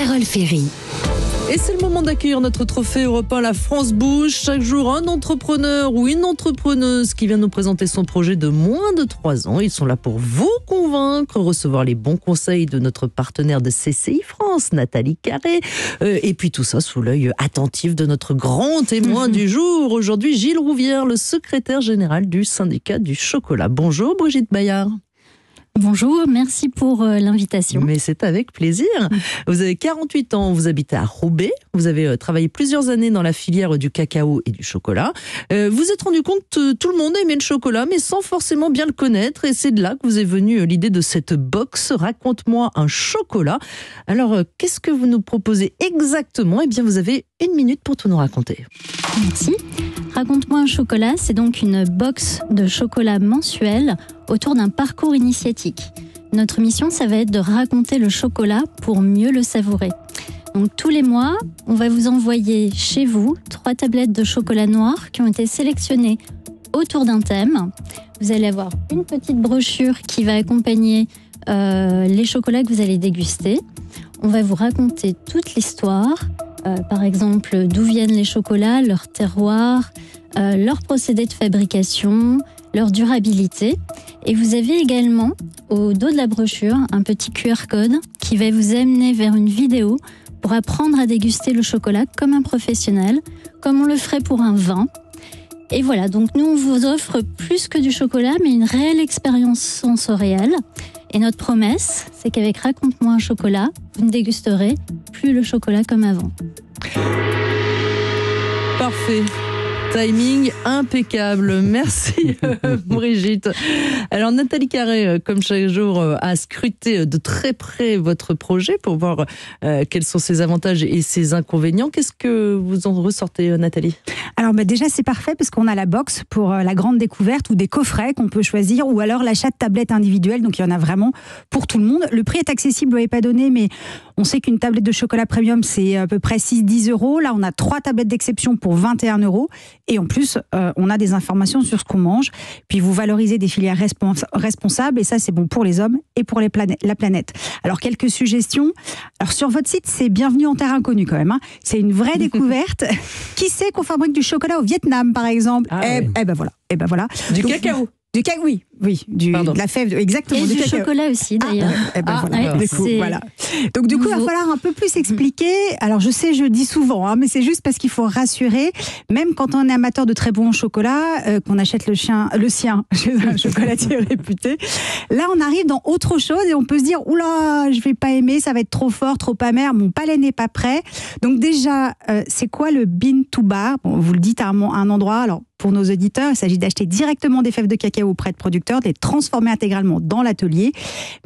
Carole Ferry. Et c'est le moment d'accueillir notre trophée européen La France bouge. Chaque jour, un entrepreneur ou une entrepreneuse qui vient nous présenter son projet de moins de 3 ans. Ils sont là pour vous convaincre, recevoir les bons conseils de notre partenaire de CCI France, Nathalie Carré. Et puis tout ça sous l'œil attentif de notre grand témoin du jour. Aujourd'hui, Gilles Rouvière, le secrétaire général du syndicat du chocolat. Bonjour Brigitte Bayard. Bonjour, merci pour l'invitation. Mais c'est avec plaisir. Vous avez 48 ans, vous habitez à Roubaix, vous avez travaillé plusieurs années dans la filière du cacao et du chocolat. Vous êtes rendu compte que tout le monde aimait le chocolat, mais sans forcément bien le connaître. Et c'est de là que vous est venue l'idée de cette box. Raconte-moi un chocolat. Alors, qu'est-ce que vous nous proposez exactement ? Eh bien, vous avez 1 minute pour tout nous raconter. Merci. Raconte-moi un chocolat, c'est donc une box de chocolat mensuel autour d'un parcours initiatique. Notre mission, ça va être de raconter le chocolat pour mieux le savourer. Donc tous les mois, on va vous envoyer chez vous 3 tablettes de chocolat noir qui ont été sélectionnées autour d'un thème. Vous allez avoir une petite brochure qui va accompagner les chocolats que vous allez déguster. On va vous raconter toute l'histoire. Par exemple, d'où viennent les chocolats, leur terroir, leur procédé de fabrication, leur durabilité. Et vous avez également, au dos de la brochure, un petit QR code qui va vous amener vers une vidéo pour apprendre à déguster le chocolat comme un professionnel, comme on le ferait pour un vin. Et voilà, donc nous, on vous offre plus que du chocolat, mais une réelle expérience sensorielle. Et notre promesse, c'est qu'avec Raconte-moi un chocolat, vous ne dégusterez plus le chocolat comme avant. Parfait. Timing impeccable. Merci Brigitte. Alors Nathalie Carré, comme chaque jour, a scruté de très près votre projet pour voir quels sont ses avantages et ses inconvénients. Qu'est-ce que vous en ressortez, Nathalie ? Alors déjà c'est parfait parce qu'on a la box pour la grande découverte ou des coffrets qu'on peut choisir ou alors l'achat de tablettes individuelles, donc il y en a vraiment pour tout le monde. Le prix est accessible, vous l'avez pas donné, mais on sait qu'une tablette de chocolat premium c'est à peu près 6-10 €. Là on a 3 tablettes d'exception pour 21 € et en plus on a des informations sur ce qu'on mange. Puis vous valorisez des filières responsables et ça c'est bon pour les hommes et pour la planète. Alors quelques suggestions. Alors sur votre site c'est bienvenue en terre inconnue quand même. C'est une vraie découverte. Qui sait qu'on fabrique du chocolat au Vietnam, par exemple? Eh ben voilà. Du cacao. Du cacao, oui, de la fève, exactement. Et du cacao. chocolat aussi, d'ailleurs. Voilà. Donc du coup, il va falloir un peu plus expliquer. Alors je sais, je dis souvent, mais c'est juste parce qu'il faut rassurer. Même quand on est amateur de très bon chocolat, qu'on achète le sien chez un chocolatier réputé, là on arrive dans autre chose et on peut se dire, oula, je vais pas aimer, ça va être trop fort, trop amer, mon palais n'est pas prêt. Donc déjà, c'est quoi le bean to bar? Bon, vous le dites à un endroit. Alors pour nos auditeurs, il s'agit d'acheter directement des fèves de cacao auprès de producteurs, de les transformer intégralement dans l'atelier.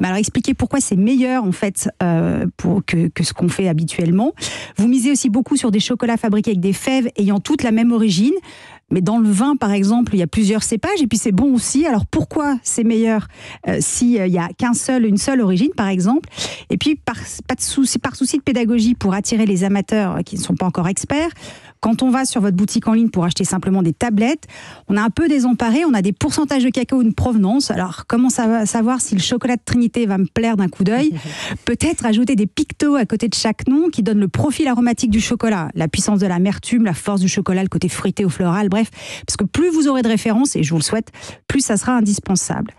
Mais alors expliquez pourquoi c'est meilleur en fait que ce qu'on fait habituellement. Vous misez aussi beaucoup sur des chocolats fabriqués avec des fèves ayant toutes la même origine. Mais dans le vin, par exemple, il y a plusieurs cépages et puis c'est bon aussi. Alors pourquoi c'est meilleur s'il y a une seule origine, par exemple? Et puis par souci de pédagogie pour attirer les amateurs qui ne sont pas encore experts, quand on va sur votre boutique en ligne pour acheter simplement des tablettes, on a un peu désemparé, on a des pourcentages de cacao, une provenance. Alors comment savoir si le chocolat de Trinité va me plaire d'un coup d'œil? Peut-être ajouter des pictos à côté de chaque nom qui donnent le profil aromatique du chocolat, la puissance de l'amertume, la force du chocolat, le côté fruité ou floral, bref, parce que plus vous aurez de références, et je vous le souhaite, plus ça sera indispensable.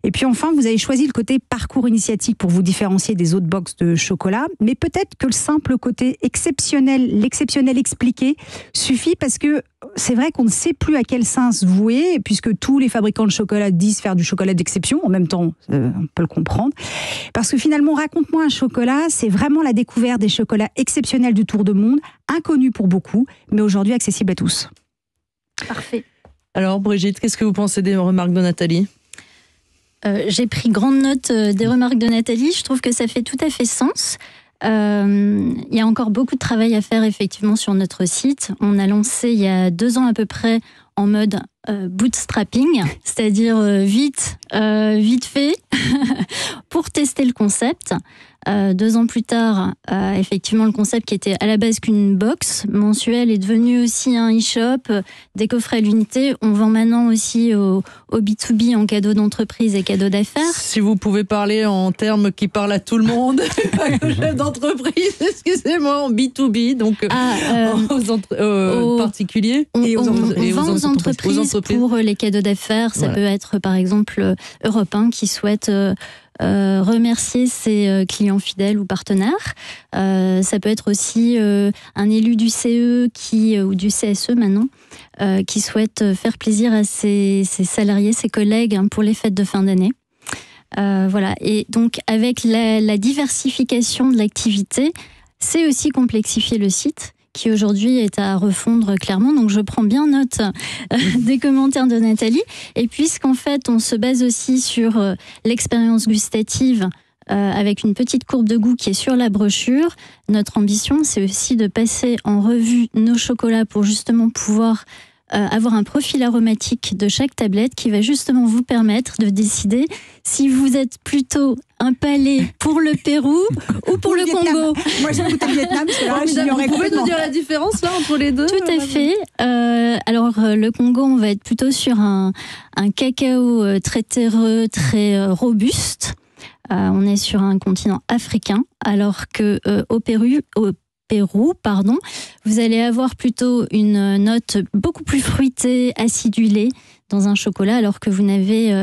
Et puis enfin, vous avez choisi le côté parcours initiatique pour vous différencier des autres box de chocolat, mais peut-être que le simple côté exceptionnel, l'exceptionnel expliqué, suffit parce que c'est vrai qu'on ne sait plus à quel sens vouer, puisque tous les fabricants de chocolat disent faire du chocolat d'exception. En même temps, on peut le comprendre. Parce que finalement, Raconte-moi un chocolat, c'est vraiment la découverte des chocolats exceptionnels du tour de monde, inconnus pour beaucoup, mais aujourd'hui accessibles à tous. Parfait. Alors Brigitte, qu'est-ce que vous pensez des remarques de Nathalie ? J'ai pris grande note des remarques de Nathalie. Je trouve que ça fait tout à fait sens. Il y a encore beaucoup de travail à faire effectivement sur notre site. On a lancé il y a 2 ans à peu près en mode bootstrapping, c'est-à-dire vite fait pour tester le concept. 2 ans plus tard, effectivement, le concept qui était à la base qu'une box mensuelle est devenu aussi un e-shop, des coffrets à l'unité. On vend maintenant aussi au B2B en cadeau d'entreprise et cadeau d'affaires. Si vous pouvez parler en termes qui parlent à tout le monde, chef d'entreprise, excusez-moi, en B2B, donc aux particuliers et aux entreprises pour les cadeaux d'affaires. Ça peut être par exemple Europe 1 qui souhaite remercier ses clients fidèles ou partenaires. Ça peut être aussi un élu du CE ou du CSE maintenant qui souhaite faire plaisir à ses salariés, ses collègues pour les fêtes de fin d'année. Voilà. Et donc avec la diversification de l'activité, c'est aussi complexifier le site, qui aujourd'hui est à refondre clairement. Donc je prends bien note des commentaires de Nathalie. Et puisqu'en fait on se base aussi sur l'expérience gustative avec une petite courbe de goût qui est sur la brochure, notre ambition c'est aussi de passer en revue nos chocolats pour justement pouvoir avoir un profil aromatique de chaque tablette qui va justement vous permettre de décider si vous êtes plutôt un palais pour le Pérou ou pour le Congo. Moi j'ai goûté le Vietnam, vous pouvez nous dire la différence là entre les deux? Tout à fait. Alors le Congo, on va être plutôt sur un cacao très terreux, très robuste. On est sur un continent africain, alors que au Pérou, vous allez avoir plutôt une note beaucoup plus fruitée, acidulée dans un chocolat, alors que vous n'avez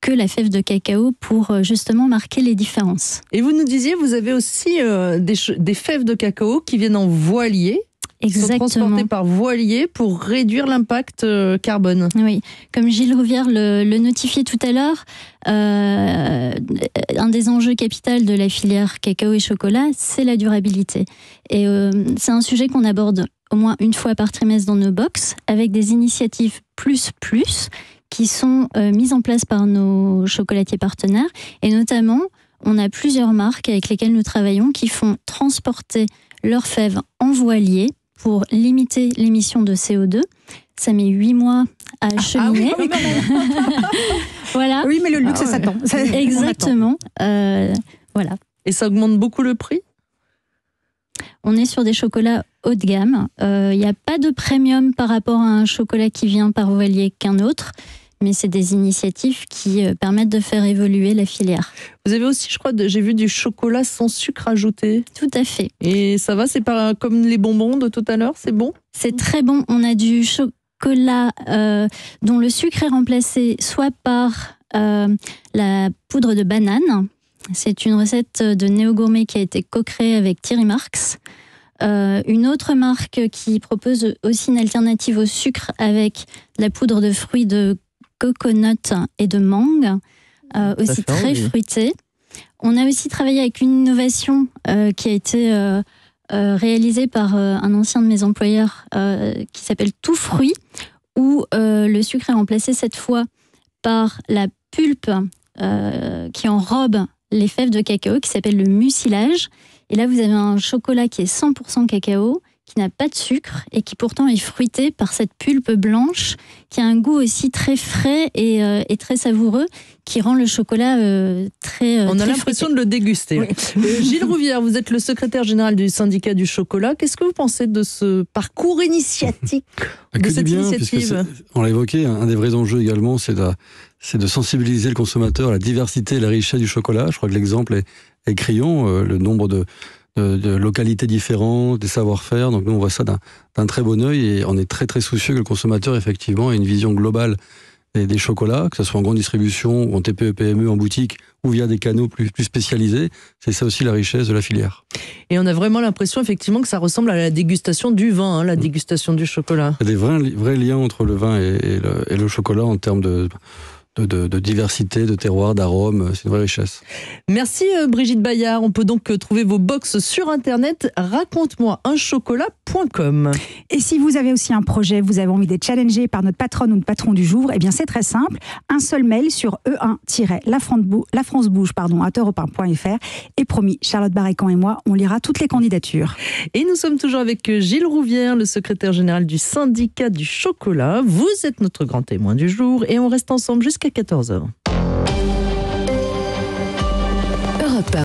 que la fève de cacao pour justement marquer les différences. Et vous nous disiez, vous avez aussi des fèves de cacao qui viennent en voilier. Exactement. Sont transportés par voilier pour réduire l'impact carbone. Oui, comme Gilles Rouvière le notifiait tout à l'heure, un des enjeux capitaux de la filière cacao et chocolat, c'est la durabilité. Et c'est un sujet qu'on aborde au moins une fois par trimestre dans nos box, avec des initiatives plus qui sont mises en place par nos chocolatiers partenaires. Et notamment, on a plusieurs marques avec lesquelles nous travaillons qui font transporter leurs fèves en voilier pour limiter l'émission de CO2. Ça met 8 mois à acheminer. Ah oui, quand même. Voilà. Oui, mais le luxe, ça s'attend. Exactement. Voilà. Et ça augmente beaucoup le prix ? On est sur des chocolats haut de gamme. Il n'y a pas de premium par rapport à un chocolat qui vient par voilier qu'un autre. Mais c'est des initiatives qui permettent de faire évoluer la filière. Vous avez aussi, je crois, j'ai vu du chocolat sans sucre ajouté. Tout à fait. Et ça va, c'est pas comme les bonbons de tout à l'heure, c'est bon ? C'est très bon. On a du chocolat dont le sucre est remplacé soit par la poudre de banane. C'est une recette de Néo Gourmet qui a été co-créée avec Thierry Marx. Une autre marque qui propose aussi une alternative au sucre avec la poudre de fruits de coconut et de mangue, aussi très fruitée. On a aussi travaillé avec une innovation qui a été réalisée par un ancien de mes employeurs qui s'appelle Tout Fruit, où le sucre est remplacé cette fois par la pulpe qui enrobe les fèves de cacao, qui s'appelle le mucilage. Et là, vous avez un chocolat qui est 100% cacao, qui n'a pas de sucre et qui pourtant est fruité par cette pulpe blanche, qui a un goût aussi très frais et très savoureux, qui rend le chocolat très On a très l'impression fruité. de le déguster. Oui. Gilles Rouvière, vous êtes le secrétaire général du syndicat du chocolat. Qu'est-ce que vous pensez de ce parcours initiatique, de cette initiative ? On l'a évoqué, un des vrais enjeux également, c'est de sensibiliser le consommateur à la diversité et la richesse du chocolat. Je crois que l'exemple est criant, le nombre de localités différentes, des savoir-faire. Donc nous, on voit ça d'un très bon œil et on est très très soucieux que le consommateur, effectivement, ait une vision globale des chocolats, que ce soit en grande distribution, ou en TPE, PME, en boutique, ou via des canaux plus spécialisés. C'est ça aussi la richesse de la filière. Et on a vraiment l'impression, effectivement, que ça ressemble à la dégustation du vin, la dégustation du chocolat. Il y a des vrais liens entre le vin et le chocolat en termes de diversité, de terroir, d'arômes, c'est une vraie richesse. Merci Brigitte Bayard. On peut donc trouver vos box sur internet raconte-moi-un-chocolat.com. Et si vous avez aussi un projet, vous avez envie d'être challengé par notre patronne ou le patron du jour, eh bien c'est très simple. Un seul mail sur e1-lafrancebouche@europe1.fr et promis, Charlotte Barécan et moi, on lira toutes les candidatures. Et nous sommes toujours avec Gilles Rouvière, le secrétaire général du syndicat du chocolat. Vous êtes notre grand témoin du jour et on reste ensemble jusqu'à 14h.